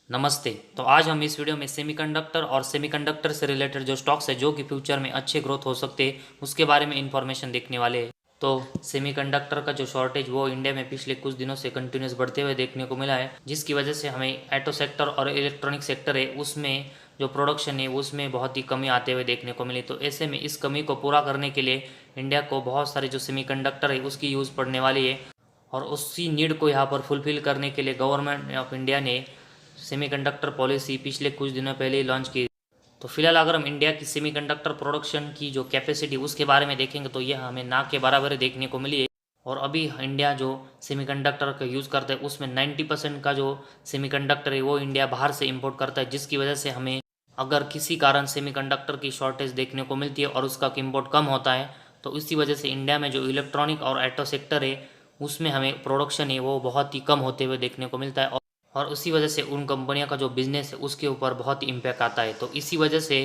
नमस्ते। तो आज हम इस वीडियो में सेमीकंडक्टर और सेमीकंडक्टर से रिलेटेड जो स्टॉक्स है जो कि फ्यूचर में अच्छे ग्रोथ हो सकते हैं उसके बारे में इंफॉर्मेशन देखने वाले हैं। तो सेमीकंडक्टर का जो शॉर्टेज वो इंडिया में पिछले कुछ दिनों से कंटिन्यूस बढ़ते हुए देखने को मिला है, जिसकी वजह से हमें ऑटो सेक्टर और इलेक्ट्रॉनिक सेक्टर है उसमें जो प्रोडक्शन है उसमें बहुत ही कमी आते हुए देखने को मिली। तो ऐसे में इस कमी को पूरा करने के लिए इंडिया को बहुत सारे जो सेमीकंडक्टर है उसकी यूज़ पड़ने वाली है, और उसी नीड को यहाँ पर फुलफिल करने के लिए गवर्नमेंट ऑफ इंडिया ने सेमीकंडक्टर पॉलिसी पिछले कुछ दिनों पहले ही लॉन्च की। तो फिलहाल अगर हम इंडिया की सेमीकंडक्टर प्रोडक्शन की जो कैपेसिटी उसके बारे में देखेंगे तो यह हमें ना के बराबर देखने को मिली है। और अभी इंडिया जो सेमीकंडक्टर का यूज़ करता है उसमें 90% का जो सेमीकंडक्टर है वो इंडिया बाहर से इंपोर्ट करता है, जिसकी वजह से हमें अगर किसी कारण सेमीकंडक्टर की शॉर्टेज देखने को मिलती है और उसका इम्पोर्ट कम होता है तो इसी वजह से इंडिया में जो इलेक्ट्रॉनिक और ऑटो सेक्टर है उसमें हमें प्रोडक्शन है वो बहुत ही कम होते हुए देखने को मिलता है, और उसी वजह से उन कंपनियों का जो बिजनेस है उसके ऊपर बहुत ही इम्पैक्ट आता है। तो इसी वजह से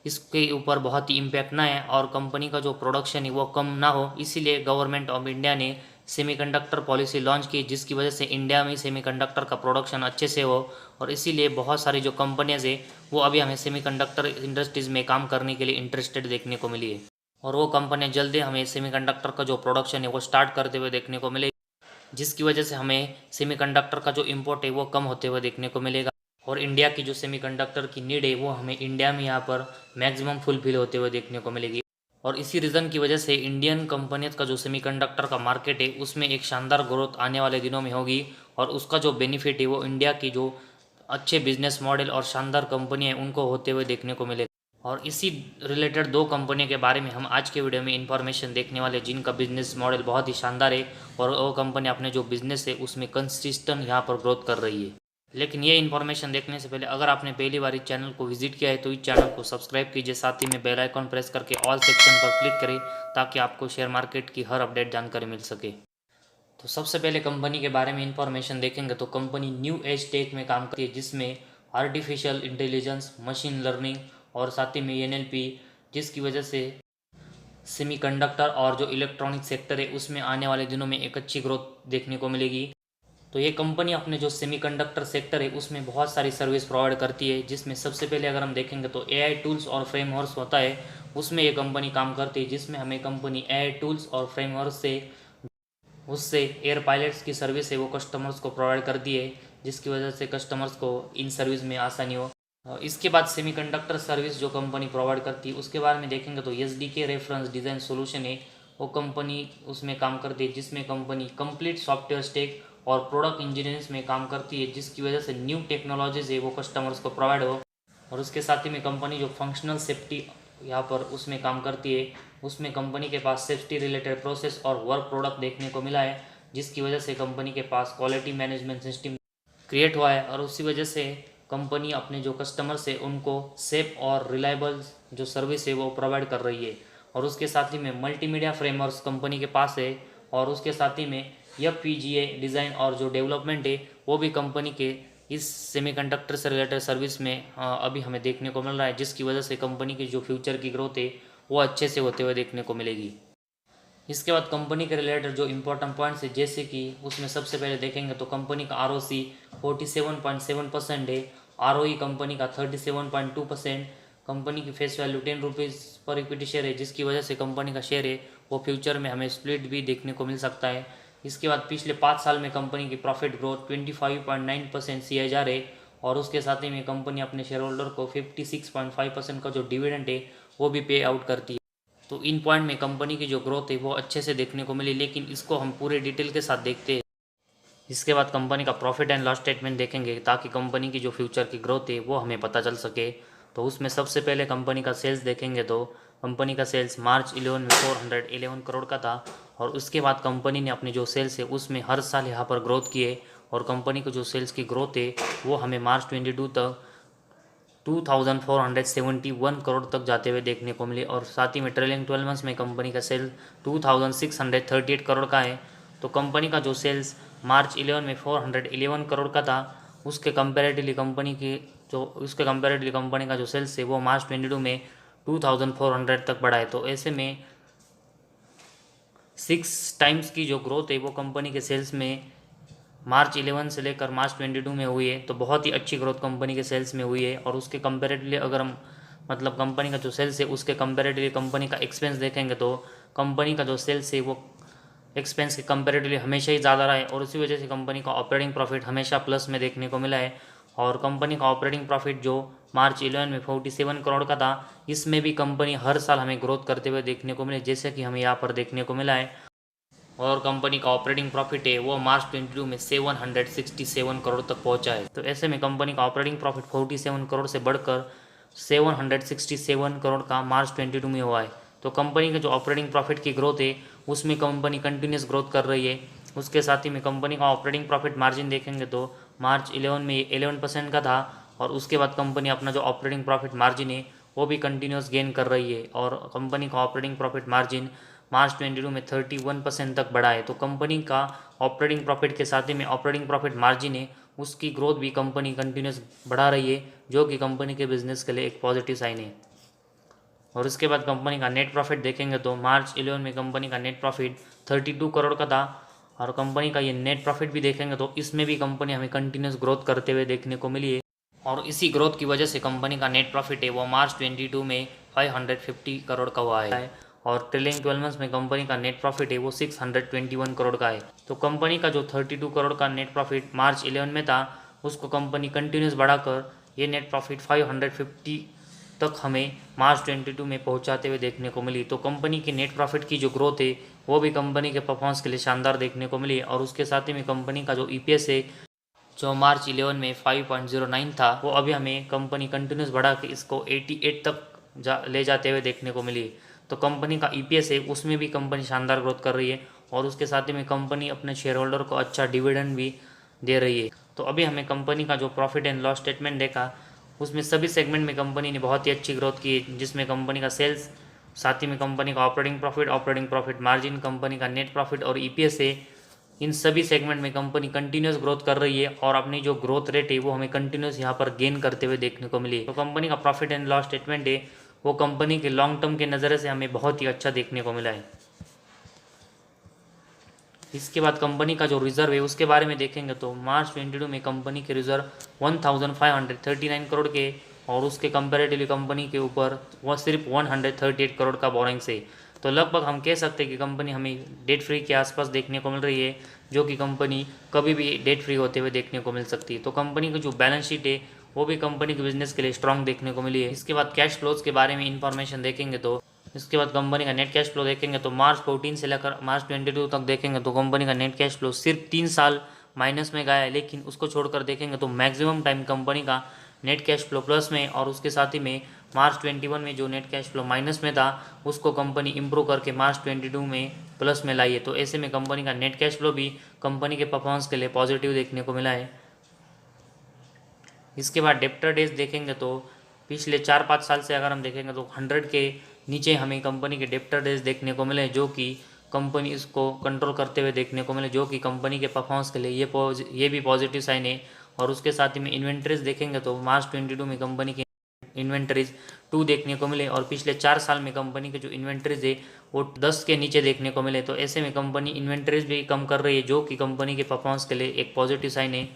इसके ऊपर बहुत ही इम्पैक्ट ना है और कंपनी का जो प्रोडक्शन है वो कम ना हो, इसीलिए गवर्नमेंट ऑफ इंडिया ने सेमीकंडक्टर पॉलिसी लॉन्च की, जिसकी वजह से इंडिया में सेमीकंडक्टर का प्रोडक्शन अच्छे से हो। और इसीलिए बहुत सारी जो कंपनियाँ है वो अभी हमें सेमीकंडक्टर इंडस्ट्रीज़ में काम करने के लिए इंटरेस्टेड देखने को मिली है, और वो कंपनियाँ जल्दी हमें सेमीकंडक्टर का जो प्रोडक्शन है वो स्टार्ट करते हुए देखने को मिले, जिसकी वजह से हमें सेमीकंडक्टर का जो इम्पोर्ट है वो कम होते हुए देखने को मिलेगा। और इंडिया की जो सेमीकंडक्टर की नीड है वो हमें इंडिया में यहाँ पर मैक्सिमम फुलफिल होते हुए देखने को मिलेगी। और इसी रीज़न की वजह से इंडियन कंपनीज का जो सेमीकंडक्टर का मार्केट है उसमें एक शानदार ग्रोथ आने वाले दिनों में होगी, और उसका जो बेनिफिट है वो इंडिया की जो अच्छे बिजनेस मॉडल और शानदार कंपनी है उनको होते हुए देखने को मिलेगा। और इसी रिलेटेड दो कंपनियों के बारे में हम आज के वीडियो में इंफॉर्मेशन देखने वाले हैं, जिनका बिजनेस मॉडल बहुत ही शानदार है और वो कंपनी अपने जो बिजनेस है उसमें कंसिस्टेंट यहाँ पर ग्रोथ कर रही है। लेकिन ये इन्फॉर्मेशन देखने से पहले अगर आपने पहली बार इस चैनल को विजिट किया है तो इस चैनल को सब्सक्राइब कीजिए, साथ ही में बेल आइकॉन प्रेस करके ऑल सेक्शन पर क्लिक करें ताकि आपको शेयर मार्केट की हर अपडेट जानकारी मिल सके। तो सबसे पहले कंपनी के बारे में इंफॉर्मेशन देखेंगे तो कंपनी न्यू एज टेक में काम करती है, जिसमें आर्टिफिशियल इंटेलिजेंस, मशीन लर्निंग और साथ ही में एनएलपी, जिसकी वजह से सेमीकंडक्टर और जो इलेक्ट्रॉनिक सेक्टर है उसमें आने वाले दिनों में एक अच्छी ग्रोथ देखने को मिलेगी। तो ये कंपनी अपने जो सेमीकंडक्टर सेक्टर है उसमें बहुत सारी सर्विस प्रोवाइड करती है, जिसमें सबसे पहले अगर हम देखेंगे तो एआई टूल्स और फ्रेमवर्क्स होता है, उसमें ये कंपनी काम करती है, जिसमें हमें कंपनी एआई टूल्स और फ्रेमवर्क से उससे एयर पायलट्स की सर्विस है वो कस्टमर्स को प्रोवाइड कर दी है, जिसकी वजह से कस्टमर्स को इन सर्विस में आसानी हो। इसके बाद सेमीकंडक्टर सर्विस जो कंपनी प्रोवाइड करती है उसके बारे में देखेंगे तो एसडीके रेफरेंस डिज़ाइन सॉल्यूशन है वो कंपनी उसमें काम करती है, जिसमें कंपनी कंप्लीट सॉफ्टवेयर स्टैक और प्रोडक्ट इंजीनियरिंग में काम करती है, जिसकी वजह से न्यू टेक्नोलॉजीज है वो कस्टमर्स को प्रोवाइड हो। और उसके साथ ही में कंपनी जो फंक्शनल सेफ्टी यहाँ पर उसमें काम करती है, उसमें कंपनी के पास सेफ्टी रिलेटेड प्रोसेस और वर्क प्रोडक्ट देखने को मिला है, जिसकी वजह से कंपनी के पास क्वालिटी मैनेजमेंट सिस्टम क्रिएट हुआ है, और उसी वजह से कंपनी अपने जो कस्टमर्स है उनको सेफ और रिलायबल जो सर्विस है वो प्रोवाइड कर रही है। और उसके साथ ही में मल्टीमीडिया फ्रेमवर्क्स कंपनी के पास है, और उसके साथ ही में एफपीजीए डिज़ाइन और जो डेवलपमेंट है वो भी कंपनी के इस सेमीकंडक्टर से रिलेटेड सर्विस में अभी हमें देखने को मिल रहा है, जिसकी वजह से कंपनी की जो फ्यूचर की ग्रोथ है वो अच्छे से होते हुए देखने को मिलेगी। इसके बाद कंपनी के रिलेटेड जो इंपॉर्टेंट पॉइंट्स है जैसे कि उसमें सबसे पहले देखेंगे तो कंपनी का आरओसी 47.7% है, आरओई कंपनी का 37.2%, कंपनी की फेस वैल्यू ₹10 पर इक्विटी शेयर है, जिसकी वजह से कंपनी का शेयर है वो फ्यूचर में हमें स्प्लिट भी देखने को मिल सकता है। इसके बाद पिछले 5 साल में कंपनी की प्रॉफिट ग्रोथ 25.9% CAGR है, और उसके साथ ही में कंपनी अपने शेयर होल्डर को 56.5% का जो डिविडेंड है वो भी पे आउट करती है। तो इन पॉइंट में कंपनी की जो ग्रोथ है वो अच्छे से देखने को मिली, लेकिन इसको हम पूरे डिटेल के साथ देखते हैं। इसके बाद कंपनी का प्रॉफिट एंड लॉस स्टेटमेंट देखेंगे ताकि कंपनी की जो फ्यूचर की ग्रोथ है वो हमें पता चल सके। तो उसमें सबसे पहले कंपनी का सेल्स देखेंगे तो कंपनी का सेल्स मार्च 11 में 411 करोड़ का था, और उसके बाद कंपनी ने अपने जो सेल्स है उसमें हर साल यहाँ पर ग्रोथ की है, और कंपनी को जो सेल्स की ग्रोथ है वो हमें मार्च 22 तक 2471 करोड़ तक जाते हुए देखने को मिले, और साथ ही में ट्रेलिंग 12 मंथ्स में कंपनी का सेल 2638 करोड़ का है। तो कंपनी का जो सेल्स मार्च 11 में 411 करोड़ का था, उसके कंपेरेटिवली कंपनी का जो सेल्स है वो मार्च 22 में 2400 तक बढ़ा है। तो ऐसे में 6 टाइम्स की जो ग्रोथ है वो कंपनी के सेल्स में मार्च 11 से लेकर मार्च 22 में हुई है, तो बहुत ही अच्छी ग्रोथ कंपनी के सेल्स में हुई है। और उसके कंपेरेटिवली अगर हम मतलब कंपनी का जो सेल्स है उसके कंपेरेटिवली कंपनी का एक्सपेंस देखेंगे तो कंपनी का जो सेल्स है वो एक्सपेंस के कंपेरेटिवली हमेशा ही ज़्यादा रहा है, और उसी वजह से कंपनी का ऑपरेटिंग प्रॉफिट हमेशा प्लस में देखने को मिला है। और कंपनी का ऑपरेटिंग प्रॉफिट जो मार्च 11 में 47 करोड़ का था, इसमें भी कंपनी हर साल हमें ग्रोथ करते हुए देखने को मिले, जैसे कि हमें यहाँ पर देखने को मिला है। और कंपनी का ऑपरेटिंग प्रॉफिट है वो मार्च 22 में 767 करोड़ तक पहुंचा है। तो ऐसे में कंपनी का ऑपरेटिंग प्रॉफिट 47 करोड़ से बढ़कर 767 करोड़ का मार्च 22 में हुआ है। तो कंपनी का जो ऑपरेटिंग प्रॉफिट की ग्रोथ है उसमें कंपनी कंटिन्यूस ग्रोथ कर रही है। उसके साथ ही में कंपनी का ऑपरेटिंग प्रॉफिट मार्जिन देखेंगे तो मार्च 11 में 11% का था, और उसके बाद कंपनी अपना जो ऑपरेटिंग प्रॉफिट मार्जिन है वो भी कंटिन्यूस गेन कर रही है, और कंपनी का ऑपरेटिंग प्रॉफिट मार्जिन मार्च 22 में 31% तक बढ़ा है। तो कंपनी का ऑपरेटिंग प्रॉफिट के साथ ही में ऑपरेटिंग प्रॉफिट मार्जिन है उसकी ग्रोथ भी कंपनी कंटिन्यूस बढ़ा रही है, जो कि कंपनी के बिजनेस के लिए एक पॉजिटिव साइन है। और उसके बाद कंपनी का नेट प्रॉफिट देखेंगे तो मार्च 11 में कंपनी का नेट प्रॉफिट 32 करोड़ का था, और कंपनी का ये नेट प्रॉफिट भी देखेंगे तो इसमें भी कंपनी हमें कंटिन्यूस ग्रोथ करते हुए देखने को मिली है। और इसी ग्रोथ की वजह से कंपनी का नेट प्रॉफिट है वो मार्च 22 में 550 करोड़ का हुआ है, और ट्रेलिंग 12 मंथ्स में कंपनी का नेट प्रॉफिट है वो 621 करोड़ का है। तो कंपनी का जो 32 करोड़ का नेट प्रॉफिट मार्च 11 में था उसको कंपनी कंटिन्यूस बढ़ाकर ये नेट प्रॉफिट 550 तक हमें मार्च 22 में पहुंचाते हुए देखने को मिली। तो कंपनी की नेट प्रॉफिट की जो ग्रोथ है वो भी कंपनी के परफॉर्मेंस के लिए शानदार देखने को मिली। और उसके साथ ही में कंपनी का जो ईपीएस है जो मार्च 11 में 5.09 था वो अभी हमें कंपनी कंटिन्यूस बढ़ा के इसको 88 तक ले जाते हुए देखने को मिली। तो कंपनी का ईपीएस है उसमें भी कंपनी शानदार ग्रोथ कर रही है, और उसके साथ ही में कंपनी अपने शेयर होल्डर को अच्छा डिविडेंड भी दे रही है। तो अभी हमें कंपनी का जो प्रॉफिट एंड लॉस स्टेटमेंट देखा उसमें सभी सेगमेंट में कंपनी ने बहुत ही अच्छी ग्रोथ की है, जिसमें कंपनी का सेल्स, साथ ही में कंपनी का ऑपरेटिंग प्रॉफिट मार्जिन, कंपनी का नेट प्रॉफिट और ईपीएस है। इन सभी सेगमेंट में कंपनी कंटिन्यूस ग्रोथ कर रही है, और अपनी जो ग्रोथ रेट है वो हमें कंटिन्यूस यहाँ पर गेन करते हुए देखने को मिली है। तो कंपनी का प्रॉफिट एंड लॉस स्टेटमेंट है वो कंपनी के लॉन्ग टर्म के नज़रिए से हमें बहुत ही अच्छा देखने को मिला है। इसके बाद कंपनी का जो रिजर्व है उसके बारे में देखेंगे तो मार्च 22 में कंपनी के रिजर्व 1539 करोड़ के, और उसके कंपेरेटिवली कंपनी के ऊपर वह सिर्फ 138 करोड़ का बोरिंग्स है। तो लगभग हम कह सकते हैं कि कंपनी हमें डेट फ्री के आसपास देखने को मिल रही है, जो कि कंपनी कभी भी डेट फ्री होते हुए देखने को मिल सकती है। तो कंपनी की जो बैलेंस शीट है वो भी कंपनी के बिजनेस के लिए स्ट्रांग देखने को मिली है। इसके बाद कैश फ्लोज के बारे में इंफॉर्मेशन देखेंगे तो इसके बाद कंपनी का नेट कैश फ्लो देखेंगे तो मार्च 14 से लेकर मार्च 22 तक देखेंगे तो कंपनी का नेट कैश फ्लो सिर्फ 3 साल माइनस में गया है, लेकिन उसको छोड़कर देखेंगे तो मैक्सिमम टाइम कंपनी का नेट कैश फ्लो प्लस में, और उसके साथ ही में मार्च 21 में जो नेट कैश फ्लो माइनस में था उसको कंपनी इंप्रूव करके मार्च 22 में प्लस में लाई है। तो ऐसे में कंपनी का नेट कैश फ्लो भी कंपनी के परफॉर्मेंस के लिए पॉजिटिव देखने को मिला है। इसके बाद डेप्टर डेज देखेंगे तो पिछले 4-5 साल से अगर हम देखेंगे तो 100 के नीचे हमें कंपनी के डेप्टर डेज देखने को मिले, जो कि कंपनी इसको कंट्रोल करते हुए देखने को मिले, जो कि कंपनी के परफॉर्मेंस के लिए ये भी पॉजिटिव साइन है। और उसके साथ ही में इन्वेंट्रीज देखेंगे तो मार्च 22 में कंपनी की इन्वेंट्रीज 2 देखने को मिले, और पिछले 4 साल में कंपनी के जो इन्वेंट्रीज है वो 10 के नीचे देखने को मिले। तो ऐसे में कंपनी इन्वेंट्रीज भी कम कर रही है, जो कि कंपनी के परफॉर्मेंस के लिए एक पॉजिटिव साइन है।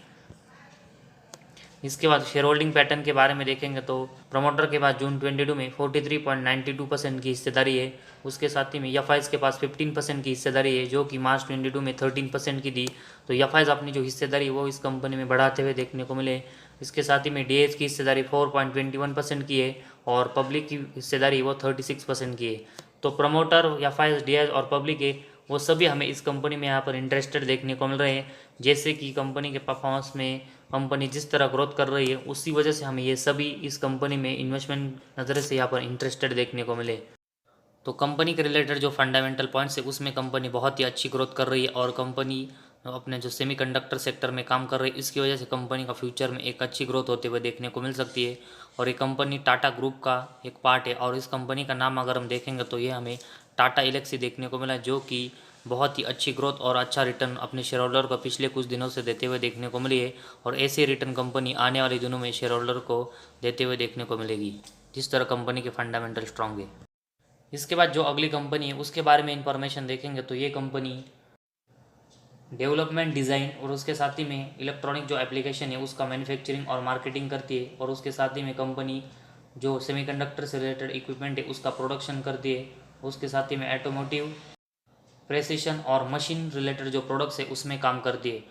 इसके बाद शेयर होल्डिंग पैटर्न के बारे में देखेंगे तो प्रमोटर के पास जून 22 में 43.92% की हिस्सेदारी है। उसके साथ ही में एफ के पास 15% की हिस्सेदारी है, जो कि मार्च 22 में 13% की थी। तो एफ अपनी जो हिस्सेदारी है वो इस कंपनी में बढ़ाते हुए देखने को मिले। इसके साथ ही में डी की हिस्सेदारी 4.21% की है, और पब्लिक की हिस्सेदारी वो 36% की है। तो प्रमोटर, एफ डी और पब्लिक है वो सभी हमें इस कंपनी में यहाँ पर इंटरेस्टेड देखने को मिल रहे हैं, जैसे कि कंपनी के परफॉर्मेंस में कंपनी जिस तरह ग्रोथ कर रही है उसी वजह से हमें ये सभी इस कंपनी में इन्वेस्टमेंट नज़र से यहाँ पर इंटरेस्टेड देखने को मिले। तो कंपनी के रिलेटेड जो फंडामेंटल पॉइंट्स है उसमें कंपनी बहुत ही अच्छी ग्रोथ कर रही है, और कंपनी अपने जो सेमीकंडक्टर सेक्टर में काम कर रही है इसकी वजह से कंपनी का फ्यूचर में एक अच्छी ग्रोथ होते हुए देखने को मिल सकती है। और ये कंपनी टाटा ग्रुप का एक पार्ट है, और इस कंपनी का नाम अगर हम देखेंगे तो ये हमें टाटा एलेक्सी देखने को मिला, जो कि बहुत ही अच्छी ग्रोथ और अच्छा रिटर्न अपने शेयर होल्डर को पिछले कुछ दिनों से देते हुए देखने को मिली है, और ऐसे रिटर्न कंपनी आने वाले दिनों में शेयर होल्डर को देते हुए देखने को मिलेगी, जिस तरह कंपनी के फंडामेंटल स्ट्रांग है। इसके बाद जो अगली कंपनी है उसके बारे में इंफॉर्मेशन देखेंगे तो ये कंपनी डेवलपमेंट, डिज़ाइन और उसके साथ ही में इलेक्ट्रॉनिक जो एप्लीकेशन है उसका मैन्युफैक्चरिंग और मार्केटिंग करती है। और उसके साथ ही में कंपनी जो सेमीकंडक्टर से रिलेटेड इक्विपमेंट है उसका प्रोडक्शन करती है। उसके साथ ही में ऑटोमोटिव, प्रेसिशन और मशीन रिलेटेड जो प्रोडक्ट्स है उसमें काम करती है।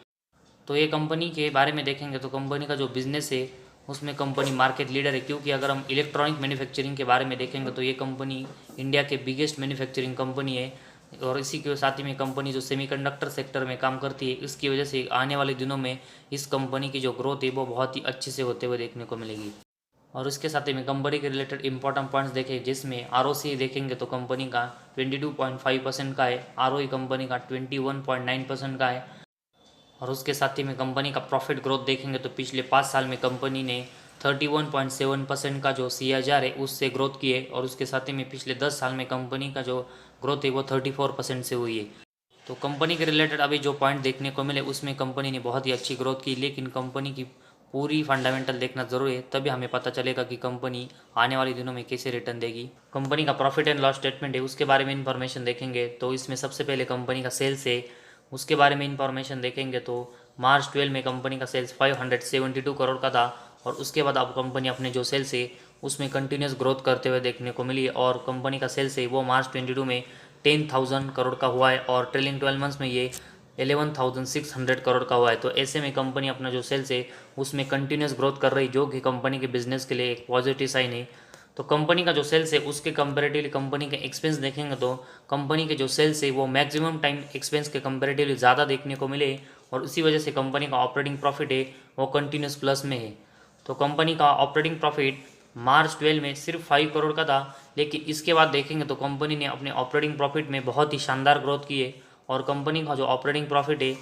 तो ये कंपनी के बारे में देखेंगे तो कंपनी का जो बिज़नेस है उसमें कंपनी मार्केट लीडर है, क्योंकि अगर हम इलेक्ट्रॉनिक मैन्युफैक्चरिंग के बारे में देखेंगे तो ये कंपनी इंडिया के बिगेस्ट मैन्युफैक्चरिंग कंपनी है। और इसी के साथ ही में कंपनी जो सेमीकंडक्टर सेक्टर में काम करती है, इसकी वजह से आने वाले दिनों में इस कंपनी की जो ग्रोथ है वो बहुत ही अच्छे से होते हुए देखने को मिलेगी। और इसके साथ ही में कंपनी के रिलेटेड इंपॉर्टेंट पॉइंट्स देखें, जिसमें आरओसी देखेंगे तो कंपनी का 22.5% का है, आरओई कंपनी का 21.9% का है। और उसके साथ ही में कंपनी का प्रॉफिट ग्रोथ देखेंगे तो पिछले 5 साल में कंपनी ने 31.7% का जो CAGR है उससे ग्रोथ की है। और उसके साथ ही में पिछले 10 साल में कंपनी का जो ग्रोथ है वो 34% से हुई है। तो कंपनी के रिलेटेड अभी जो पॉइंट देखने को मिले उसमें कंपनी ने बहुत ही अच्छी ग्रोथ की, लेकिन कंपनी की पूरी फंडामेंटल देखना जरूरी है, तभी हमें पता चलेगा कि कंपनी आने वाले दिनों में कैसे रिटर्न देगी। कंपनी का प्रॉफिट एंड लॉस स्टेटमेंट है उसके बारे में इंफॉर्मेशन देखेंगे तो इसमें सबसे पहले कंपनी का सेल्स है, उसके बारे में इंफॉर्मेशन देखेंगे तो मार्च 12 में कंपनी का सेल्स 572 करोड़ का था। और उसके बाद अब कंपनी अपने जो सेल्स है उसमें कंटिन्यूस ग्रोथ करते हुए देखने को मिली है। और कंपनी का सेल्स है वो मार्च 22 में 10,000 करोड़ का हुआ है और ट्रेलिंग 12 मंथ्स में ये 11,600 करोड़ का हुआ है। तो ऐसे में कंपनी अपना जो सेल्स है उसमें कंटिन्यूस ग्रोथ कर रही, जो कि कंपनी के बिजनेस के लिए एक पॉजिटिव साइन है। तो कंपनी का जो सेल्स है उसके कंपेरेटिवली कंपनी के एक्सपेंस देखेंगे तो कंपनी के जो सेल्स है वो मैक्सिमम टाइम एक्सपेंस के कंपेरेटिवली ज़्यादा देखने को मिले। और उसी वजह से कंपनी का ऑपरेटिंग प्रॉफिट है वो कंटिन्यूस प्लस में है। तो कंपनी का ऑपरेटिंग प्रॉफिट मार्च 12 में सिर्फ 5 करोड़ का था, लेकिन इसके बाद देखेंगे तो कंपनी ने अपने ऑपरेटिंग प्रॉफिट में बहुत ही शानदार ग्रोथ की है। और कंपनी का जो ऑपरेटिंग प्रॉफिट है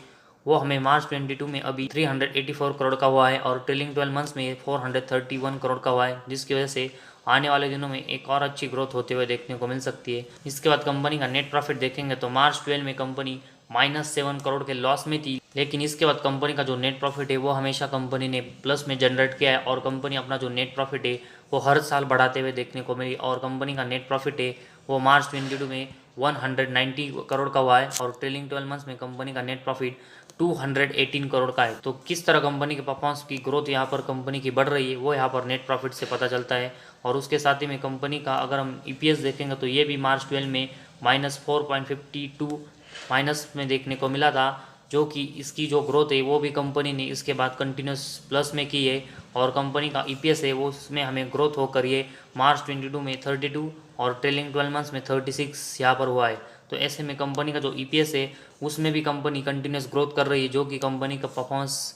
वो हमें मार्च 22 में अभी 384 करोड़ का हुआ है और ट्रेलिंग 12 मंथ्स में 431 करोड़ का हुआ है, जिसकी वजह से आने वाले दिनों में एक और अच्छी ग्रोथ होते हुए देखने को मिल सकती है। इसके बाद कंपनी का नेट प्रॉफिट देखेंगे तो मार्च 12 में कंपनी -7 करोड़ के लॉस में थी, लेकिन इसके बाद कंपनी का जो नेट प्रॉफिट है वो हमेशा कंपनी ने प्लस में जनरेट किया है। और कंपनी अपना जो नेट प्रॉफिट है वो हर साल बढ़ाते हुए देखने को मिली। और कंपनी का नेट प्रॉफिट है वो मार्च 22 में 190 करोड़ का हुआ है और ट्रेलिंग 12 मंथ्स में कंपनी का नेट प्रॉफिट 218 करोड़ का है। तो किस तरह कंपनी के परफॉर्मेंस की ग्रोथ यहाँ पर कंपनी की बढ़ रही है वो यहाँ पर नेट प्रॉफिट से पता चलता है। और उसके साथ ही में कंपनी का अगर हम EPS देखेंगे तो ये भी मार्च 12 में -4.52 माइनस में देखने को मिला था, जो कि इसकी जो ग्रोथ है वो भी कंपनी ने इसके बाद कंटिन्यूस प्लस में की है। और कंपनी का EPS है वो उसमें हमें ग्रोथ होकर ये मार्च 22 में 32 और ट्रेलिंग 12 मंथ्स में 36 यहाँ पर हुआ है। तो ऐसे में कंपनी का जो EPS है उसमें भी कंपनी कंटिन्यूस ग्रोथ कर रही है, जो कि कंपनी का परफॉर्मेंस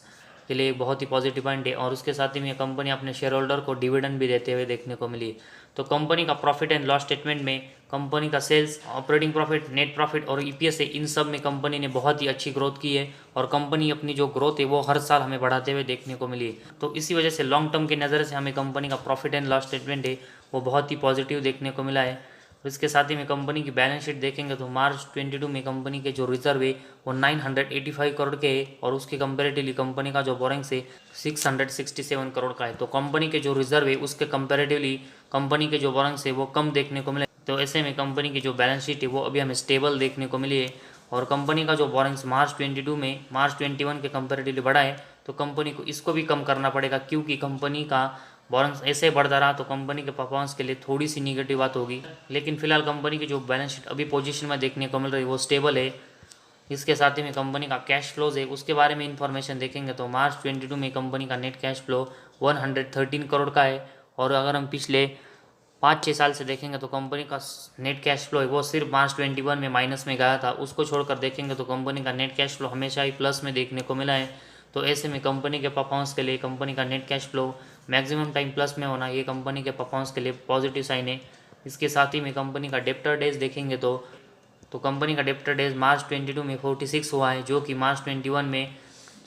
के लिए एक बहुत ही पॉजिटिव पॉइंट है। और उसके साथ ही में कंपनी अपने शेयर होल्डर को डिविडेंड भी देते हुए देखने को मिली। तो कंपनी का प्रॉफिट एंड लॉस स्टेटमेंट में कंपनी का sales, operating profit, net profit और EPS है, इन सब में कंपनी ने बहुत ही अच्छी ग्रोथ की है। और कंपनी अपनी जो ग्रोथ है वो हर साल हमें बढ़ाते हुए देखने को मिली है। तो इसी वजह से लॉन्ग टर्म की नज़र से हमें कंपनी का प्रॉफिट एंड लॉस स्टेटमेंट है वो बहुत ही पॉजिटिव देखने को मिला है। और इसके साथ ही में कंपनी की बैलेंस शीट देखेंगे तो मार्च 22 में कंपनी के जो रिजर्व है वो 985 करोड़ के है और उसके कंपेरेटिवली कंपनी का जो बोरिंग्स है 667 करोड़ का है। तो कंपनी के जो रिजर्व है उसके कंपेरेटिवली कंपनी के जो बोरिंग्स है वो कम देखने को मिले। तो ऐसे में कंपनी की जो बैलेंस शीट है वो अभी हमें स्टेबल देखने को मिली है। और कंपनी का जो बोरिंग्स मार्च 22 में मार्च 21 के कंपेरेटिवली बढ़ा है, तो कंपनी को इसको भी कम करना पड़ेगा, क्योंकि कंपनी का बोरिंग्स ऐसे बढ़ता रहा तो कंपनी के परफॉर्मेंस के लिए थोड़ी सी निगेटिव बात होगी। लेकिन फिलहाल कंपनी की जो बैलेंस शीट अभी पोजीशन में देखने को मिल रही है वो स्टेबल है। इसके साथ ही में कंपनी का कैश फ्लोज है उसके बारे में इंफॉर्मेशन देखेंगे तो मार्च 22 में कंपनी का नेट कैश फ्लो 113 करोड़ का है। और अगर हम पिछले 5-6 साल से देखेंगे तो कंपनी का नेट कैश फ्लो है वो सिर्फ मार्च 21 में माइनस में गया था, उसको छोड़कर देखेंगे तो कंपनी का नेट कैश फ्लो हमेशा ही प्लस में देखने को मिला है। तो ऐसे में कंपनी के परफॉर्मेंस के लिए कंपनी का net cash flow maximum time plus में होना ये कंपनी के परफॉर्मेंस के लिए पॉजिटिव साइन है। इसके साथ ही में कंपनी का डेप्टर डेज देखेंगे तो कंपनी का डेप्टर डेज मार्च 22 में 46 हुआ है, जो कि मार्च 21 में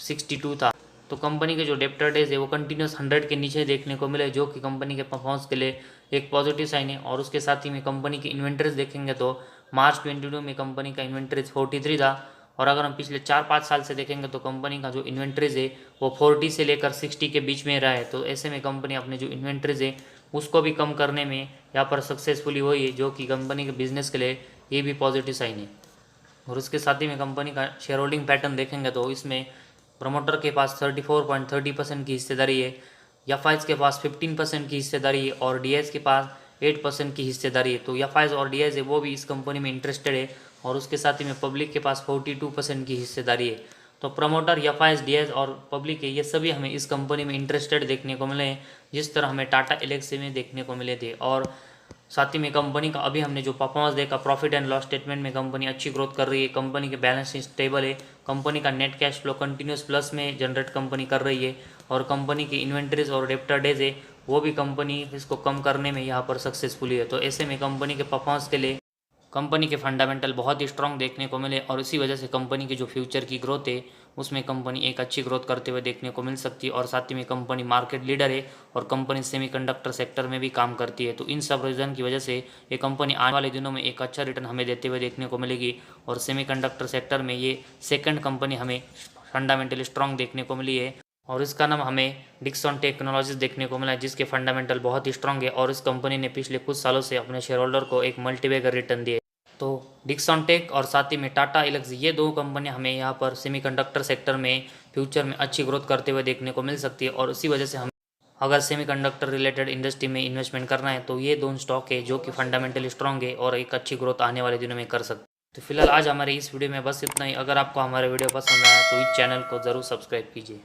62 था। तो कंपनी के जो डेप्टर डेज है वो कंटिन्यूस 100 के नीचे देखने को मिले, जो कि कंपनी के परफॉर्मेंस के लिए एक पॉजिटिव साइन है। और उसके साथ ही में कंपनी की इन्वेंटरीज देखेंगे तो मार्च 22 में कंपनी का इन्वेंटरीज 43 था। और अगर हम पिछले 4-5 साल से देखेंगे तो कंपनी का जो इन्वेंटरीज है वो 40 से लेकर 60 के बीच में रहा है। तो ऐसे में कंपनी अपने जो इन्वेंटरीज है उसको भी कम करने में यहाँ पर सक्सेसफुली हुई है, जो कि कंपनी के बिजनेस के लिए ये भी पॉजिटिव साइन है। और उसके साथ ही में कंपनी का शेयर होल्डिंग पैटर्न देखेंगे तो इसमें प्रमोटर के पास 34.30% की हिस्सेदारी है, एफ के पास 15% की हिस्सेदारी है और डी के पास 8% की हिस्सेदारी है। तो एफ और डी है वो भी इस कंपनी में इंटरेस्टेड है और उसके साथ ही में पब्लिक के पास 42% की हिस्सेदारी है। तो प्रमोटर, एफ डी और पब्लिक है, ये सभी हमें इस कंपनी में इंटरेस्टेड देखने को मिले हैं, जिस तरह हमें टाटा एलेक्सी में देखने को मिले थे। और साथ ही में कंपनी का अभी हमने जो परफॉर्मेंस देखा, प्रॉफिट एंड लॉस स्टेटमेंट में कंपनी अच्छी ग्रोथ कर रही है, कंपनी के बैलेंस शीट स्टेबल है, कंपनी का net cash flow continuous plus में जनरेट कंपनी कर रही है और कंपनी की इन्वेंट्रीज और डेप्टर डेज है वो भी कंपनी इसको कम करने में यहाँ पर सक्सेसफुली है। तो ऐसे में कंपनी के परफॉर्मेंस के लिए कंपनी के फंडामेंटल बहुत ही स्ट्रांग देखने को मिले और इसी वजह से कंपनी की जो फ्यूचर की ग्रोथ है उसमें कंपनी एक अच्छी ग्रोथ करते हुए देखने को मिल सकती है। और साथ ही में कंपनी मार्केट लीडर है और कंपनी सेमीकंडक्टर सेक्टर में भी काम करती है। तो इन सब रीज़न की वजह से ये कंपनी आने वाले दिनों में एक अच्छा रिटर्न हमें देते हुए देखने को मिलेगी और सेमीकंडक्टर सेक्टर में ये सेकंड कंपनी हमें फंडामेंटली स्ट्रांग देखने को मिली है और इसका नाम हमें डिक्सन टेक्नोलॉजीज देखने को मिला है, जिसके फंडामेंटल बहुत ही स्ट्रांग है और इस कंपनी ने पिछले कुछ सालों से अपने शेयर होल्डर को एक मल्टीबैगर रिटर्न दिए। तो डिक्सन टेक और साथ ही में टाटा एलेक्सी, ये दो कंपनियां हमें यहाँ पर सेमीकंडक्टर सेक्टर में फ्यूचर में अच्छी ग्रोथ करते हुए देखने को मिल सकती है और उसी वजह से हम अगर सेमीकंडक्टर रिलेटेड इंडस्ट्री में इन्वेस्टमेंट करना है तो ये दोनों स्टॉक है जो कि फंडामेंटली स्ट्रांग है और एक अच्छी ग्रोथ आने वाले दिनों में कर सकते। तो फिलहाल आज हमारे इस वीडियो में बस इतना ही। अगर आपको हमारा वीडियो पसंद आया तो इस चैनल को ज़रूर सब्सक्राइब कीजिए।